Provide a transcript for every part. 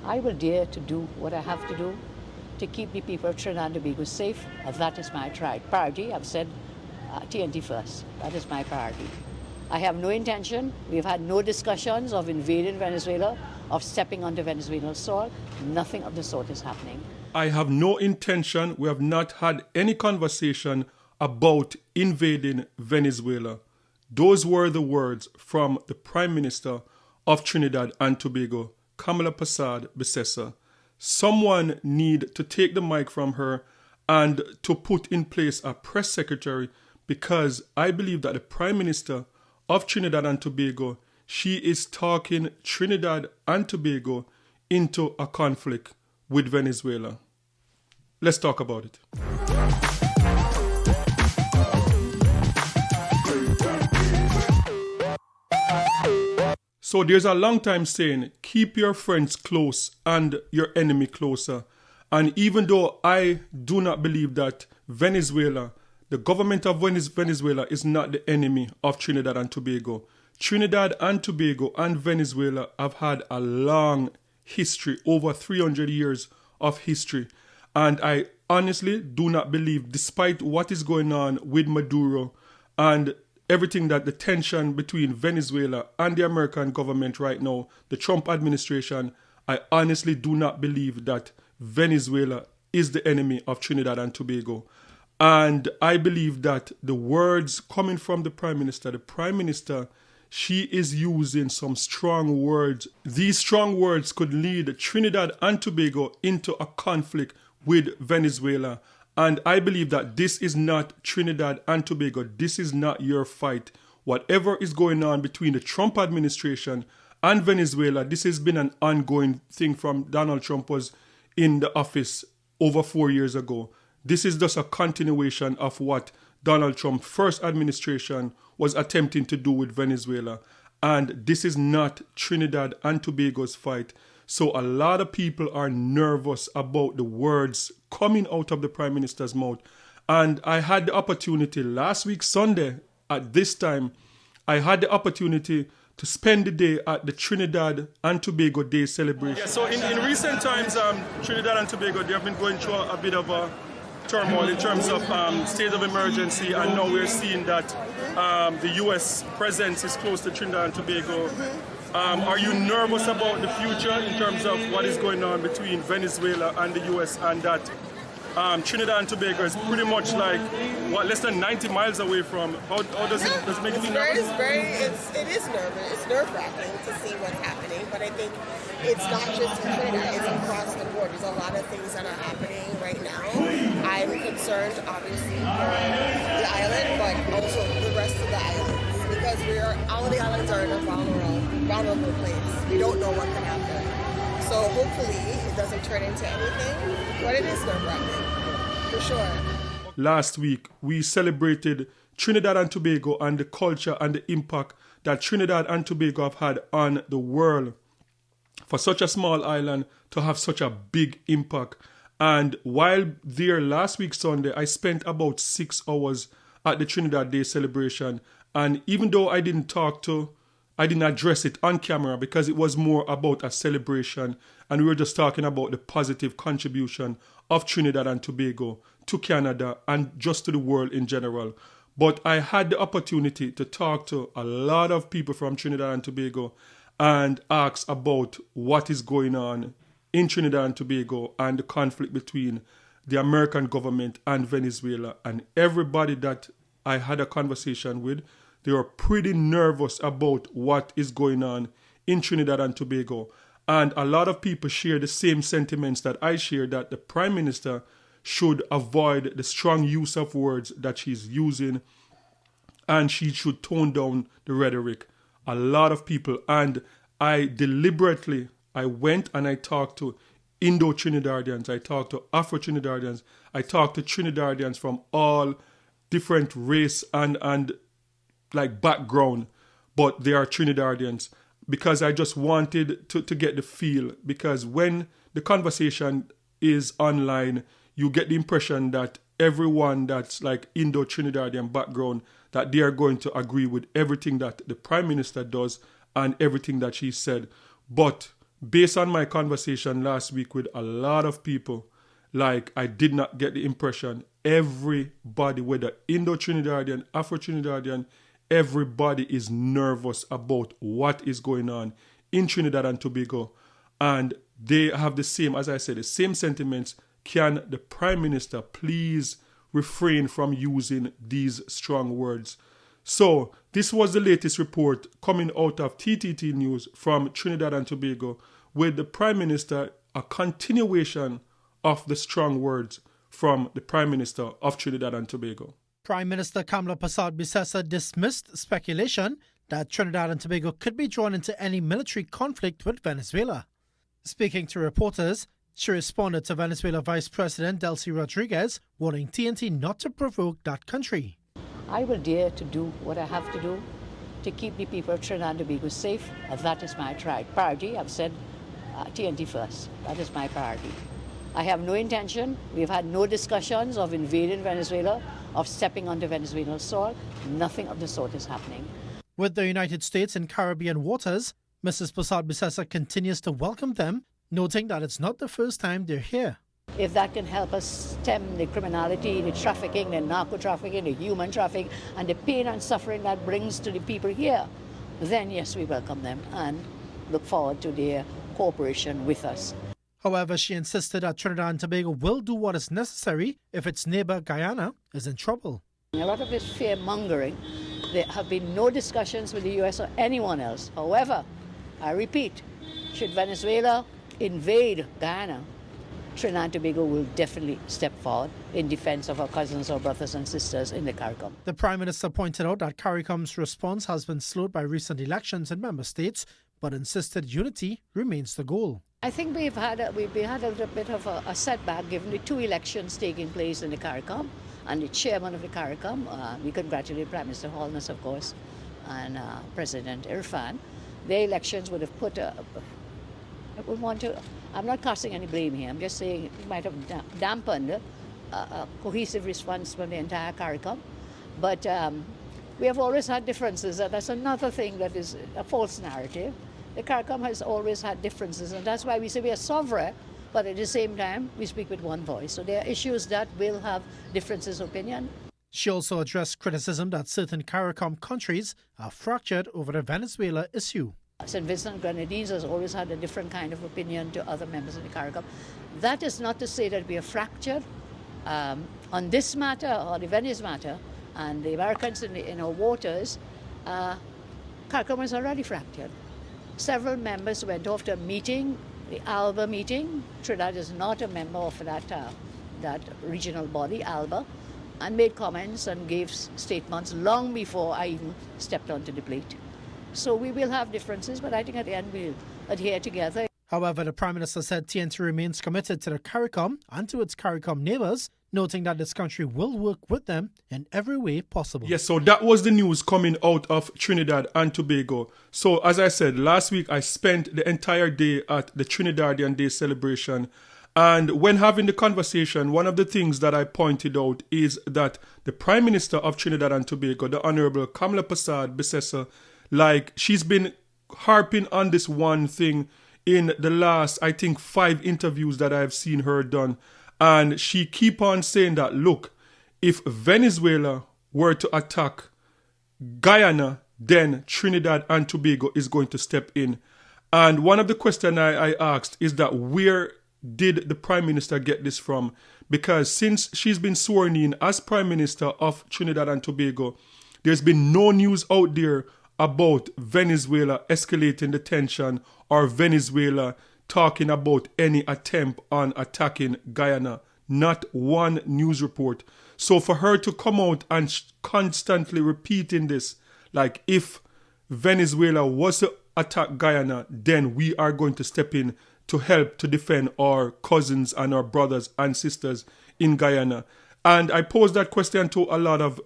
I will dare to do what I have to do to keep the people of Trinidad and Tobago safe. That is my priority. I've said T&T first. That is my priority. I have no intention, we've had no discussions of invading Venezuela, of stepping onto Venezuelan soil. Nothing of the sort is happening. I have no intention, we have not had any conversation about invading Venezuela. Those were the words from the Prime Minister of Trinidad and Tobago, Kamala Persad Bissessa. Someone need to take the mic from her and to put in place a press secretary, because I believe that the Prime Minister of Trinidad and Tobago, she is talking Trinidad and Tobago into a conflict with Venezuela. Let's talk about it. So there's a long time saying, keep your friends close and your enemy closer. And even though I do not believe that Venezuela, the government of Venezuela is not the enemy of Trinidad and Tobago, Trinidad and Tobago and Venezuela have had a long history, over 300 years of history. And I honestly do not believe, despite what is going on with Maduro and everything, that the tension between Venezuela and the American government right now, the Trump administration, I honestly do not believe that Venezuela is the enemy of Trinidad and Tobago. And I believe that the words coming from the Prime Minister, she is using some strong words. These strong words could lead Trinidad and Tobago into a conflict with Venezuela. And I believe that this is not Trinidad and Tobago. This is not your fight. Whatever is going on between the Trump administration and Venezuela, this has been an ongoing thing from Donald Trump was in the office over 4 years ago. This is just a continuation of what Donald Trump's first administration was attempting to do with Venezuela. And this is not Trinidad and Tobago's fight. So a lot of people are nervous about the words coming out of the Prime Minister's mouth. And I had the opportunity last week, Sunday, at this time, I had the opportunity to spend the day at the Trinidad and Tobago Day celebration. Yeah, so in recent times, Trinidad and Tobago, they have been going through a bit of a turmoil in terms of state of emergency, and now we're seeing that the U.S. presence is close to Trinidad and Tobago. Are you nervous about the future in terms of what is going on between Venezuela and the U.S. and that Trinidad and Tobago is pretty much like, what, less than 90 miles away from? How does it make you feel nervous? It is nervous. It's nerve-wracking to see what's happening, but I think it's not just in Trinidad, it's across the board. There's a lot of things that are happening right now. I'm concerned, obviously, for the island, but also the rest of the islands, because all the islands are in a vulnerable place. We don't know what can happen. So hopefully it doesn't turn into anything, but it is nerve-wracking, for sure. Last week, we celebrated Trinidad and Tobago and the culture and the impact that Trinidad and Tobago have had on the world. For such a small island to have such a big impact. And while there last week Sunday, I spent about 6 hours at the Trinidad Day celebration. And even though I didn't address it on camera because it was more about a celebration, and we were just talking about the positive contribution of Trinidad and Tobago to Canada and just to the world in general. But I had the opportunity to talk to a lot of people from Trinidad and Tobago and ask about what is going on in Trinidad and Tobago and the conflict between the American government and Venezuela. And everybody that I had a conversation with, they were pretty nervous about what is going on in Trinidad and Tobago. And a lot of people share the same sentiments that I share, that the Prime Minister should avoid the strong use of words that she's using, and she should tone down the rhetoric. A lot of people, and I went and I talked to Indo-Trinidadians, I talked to Afro-Trinidadians, I talked to Trinidadians from all different race and like background, but they are Trinidadians, because I just wanted to get the feel, because when the conversation is online, you get the impression that everyone that's like Indo-Trinidadian background, that they are going to agree with everything that the Prime Minister does and everything that she said. But based on my conversation last week with a lot of people, like I did not get the impression everybody, whether Indo-Trinidadian, Afro-Trinidadian, everybody is nervous about what is going on in Trinidad and Tobago. And they have the same, as I said, the same sentiments. Can the Prime Minister please refrain from using these strong words? So this was the latest report coming out of TTT News from Trinidad and Tobago, with the Prime Minister, a continuation of the strong words from the Prime Minister of Trinidad and Tobago. Prime Minister Kamla Persad-Bissessar dismissed speculation that Trinidad and Tobago could be drawn into any military conflict with Venezuela. Speaking to reporters, she responded to Venezuela Vice President Delcy Rodriguez, warning T&T not to provoke that country. I will dare to do what I have to do to keep the people of Trinidad and Tobago safe. That is my priority. I've said T&T first. That is my priority. I have no intention. We've had no discussions of invading Venezuela, of stepping onto Venezuelan soil. Nothing of the sort is happening. With the United States in Caribbean waters, Mrs. Persad-Bissessar continues to welcome them, noting that it's not the first time they're here. If that can help us stem the criminality, the trafficking, the narco-trafficking, the human trafficking, and the pain and suffering that brings to the people here, then yes, we welcome them and look forward to their cooperation with us. However, she insisted that Trinidad and Tobago will do what is necessary if its neighbor Guyana is in trouble. A lot of this fear-mongering, there have been no discussions with the U.S. or anyone else. However, I repeat, should Venezuela invade Guyana, Trinidad and Tobago will definitely step forward in defense of our cousins, our brothers and sisters in the CARICOM. The Prime Minister pointed out that CARICOM's response has been slowed by recent elections in member states, but insisted unity remains the goal. I think we've had a little bit of a setback given the two elections taking place in the CARICOM, and the chairman of the CARICOM, we congratulate Prime Minister Holness, of course, and President Irfan. Their elections would have put I'm not casting any blame here, I'm just saying it might have dampened a cohesive response from the entire CARICOM. But we have always had differences, and that's another thing that is a false narrative. The CARICOM has always had differences, and that's why we say we are sovereign, but at the same time, we speak with one voice. So there are issues that will have differences of opinion. She also addressed criticism that certain CARICOM countries are fractured over the Venezuela issue. St. Vincent and Grenadines has always had a different kind of opinion to other members of the CARICOM. That is not to say that we are fractured. On this matter, or the Venice matter, and the Americans in our waters, CARICOM is already fractured. Several members went off to a meeting, the ALBA meeting. Trinidad is not a member of that regional body, ALBA, and made comments and gave statements long before I even stepped onto the plate. So we will have differences, but I think at the end we'll adhere together. However, the Prime Minister said T&T remains committed to the CARICOM and to its CARICOM neighbours, noting that this country will work with them in every way possible. Yes, so that was the news coming out of Trinidad and Tobago. So as I said, last week I spent the entire day at the Trinidadian Day celebration. And when having the conversation, one of the things that I pointed out is that the Prime Minister of Trinidad and Tobago, the Honourable Kamla Persad-Bissessar, like she's been harping on this one thing in the last, I think, 5 interviews that I've seen her done. And she keep on saying that, look, if Venezuela were to attack Guyana, then Trinidad and Tobago is going to step in. And one of the questions I asked is that where did the Prime Minister get this from? Because since she's been sworn in as Prime Minister of Trinidad and Tobago, there's been no news out there about Venezuela escalating the tension or Venezuela talking about any attempt on attacking Guyana. Not one news report. So for her to come out and constantly repeating this, like if Venezuela was to attack Guyana, then we are going to step in to help to defend our cousins and our brothers and sisters in Guyana. And I posed that question to a lot of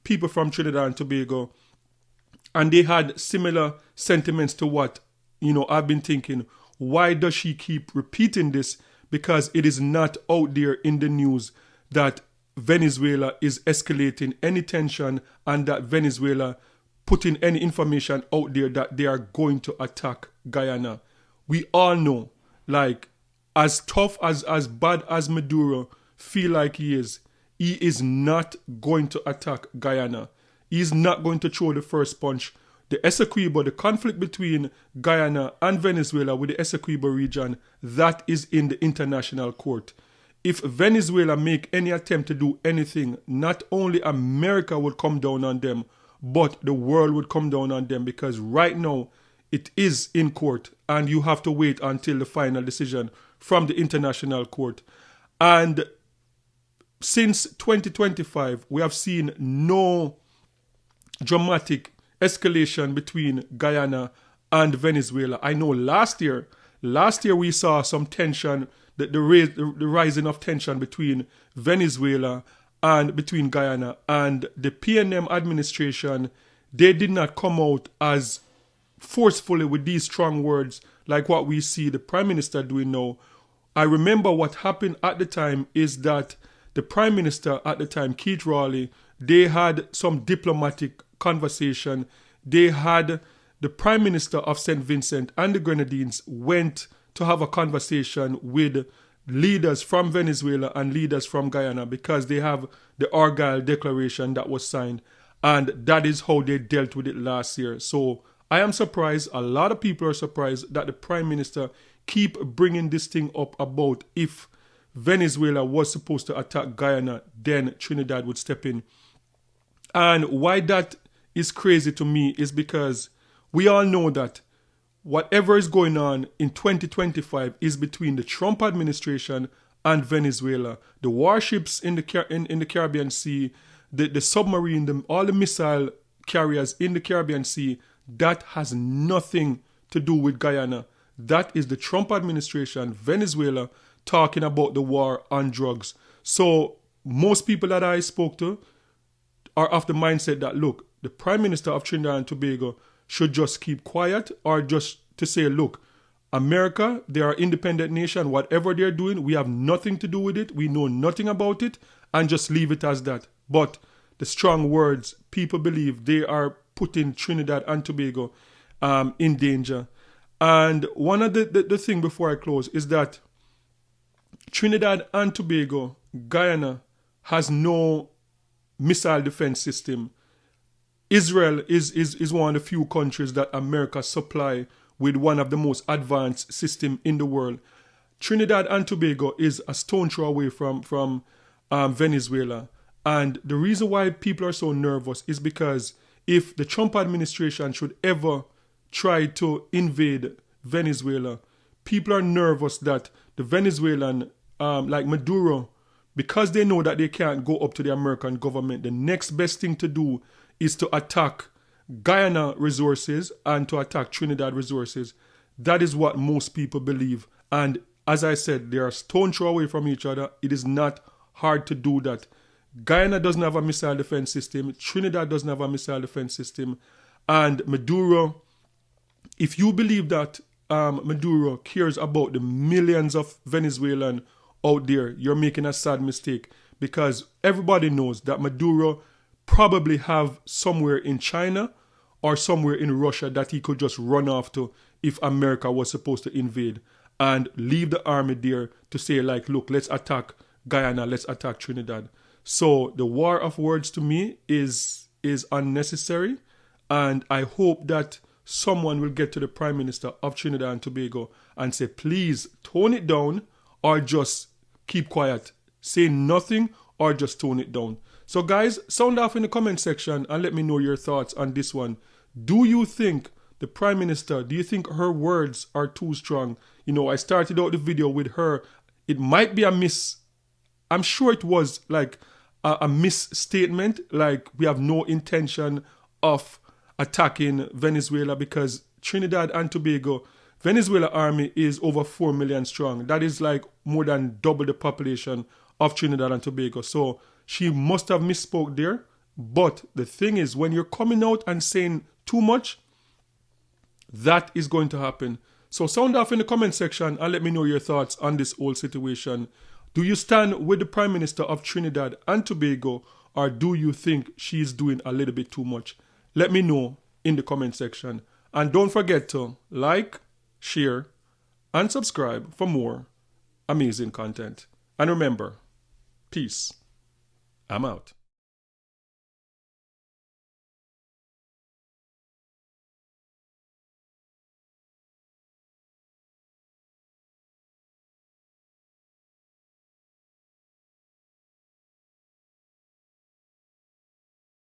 people from Trinidad and Tobago, and they had similar sentiments to what, I've been thinking. Why does she keep repeating this? Because it is not out there in the news that Venezuela is escalating any tension and that Venezuela putting any information out there that they are going to attack Guyana. we all know, like, as tough, as bad as Maduro feel like he is not going to attack Guyana. He's not going to throw the first punch. The Essequibo, the conflict between Guyana and Venezuela with the Essequibo region, that is in the international court. If Venezuela make any attempt to do anything, not only America would come down on them, but the world would come down on them, because right now it is in court and you have to wait until the final decision from the international court. And since 2025, we have seen no dramatic escalation between Guyana and Venezuela. I know last year we saw some tension, the rising of tension between Venezuela and between Guyana, and the PNM administration, they did not come out as forcefully with these strong words like what we see the Prime Minister doing now. I remember what happened at the time is that the Prime Minister at the time, Keith Rowley, they had some diplomatic conversation. They had the Prime Minister of St. Vincent and the Grenadines went to have a conversation with leaders from Venezuela and leaders from Guyana, because they have the Argyle Declaration that was signed, and that is how they dealt with it last year. So I am surprised, a lot of people are surprised that the Prime Minister keep bringing this thing up about if Venezuela was supposed to attack Guyana, then Trinidad would step in. And why that is crazy to me is because we all know that whatever is going on in 2025 is between the Trump administration and Venezuela. The warships in the Caribbean Sea, the submarine, all the missile carriers in the Caribbean Sea, that has nothing to do with Guyana. That is the Trump administration, Venezuela, talking about the war on drugs. So most people that I spoke to are of the mindset that, look, the Prime Minister of Trinidad and Tobago should just keep quiet, or just to say, look, America, they are an independent nation. Whatever they're doing, we have nothing to do with it. We know nothing about it, and just leave it as that. But the strong words, people believe they are putting Trinidad and Tobago in danger. And one of the thing before I close is that Trinidad and Tobago, Guyana, has no missile defense system. Israel is one of the few countries that America supply with one of the most advanced system in the world. Trinidad and Tobago is a stone throw away from Venezuela. And the reason why people are so nervous is because if the Trump administration should ever try to invade Venezuela, people are nervous that the Venezuelan, like Maduro, because they know that they can't go up to the American government, the next best thing to do is to attack Guyana resources and to attack Trinidad resources. That is what most people believe. And as I said, they are stone throw away from each other. It is not hard to do that. Guyana doesn't have a missile defense system. Trinidad doesn't have a missile defense system. And Maduro, if you believe that Maduro cares about the millions of Venezuelans out there, you're making a sad mistake, because everybody knows that Maduro probably have somewhere in China or somewhere in Russia that he could just run off to if America was supposed to invade, and leave the army there to say, like, look, let's attack Guyana, let's attack Trinidad. So the war of words to me is unnecessary, and I hope that someone will get to the Prime Minister of Trinidad and Tobago and say, please tone it down, or just keep quiet. Say nothing, or just tone it down. So guys, sound off in the comment section and let me know your thoughts on this one. Do you think the Prime Minister, do you think her words are too strong? You know, I started out the video with her. It might be I'm sure it was like a misstatement, like we have no intention of attacking Venezuela, because Trinidad and Tobago, Venezuela army is over 4 million strong. That is like more than double the population of Trinidad and Tobago. So she must have misspoke there. But the thing is, when you're coming out and saying too much, that is going to happen. So sound off in the comment section and let me know your thoughts on this whole situation. Do you stand with the Prime Minister of Trinidad and Tobago, or do you think she's doing a little bit too much? Let me know in the comment section. And don't forget to like, share, and subscribe for more amazing content. And remember, peace. I'm out.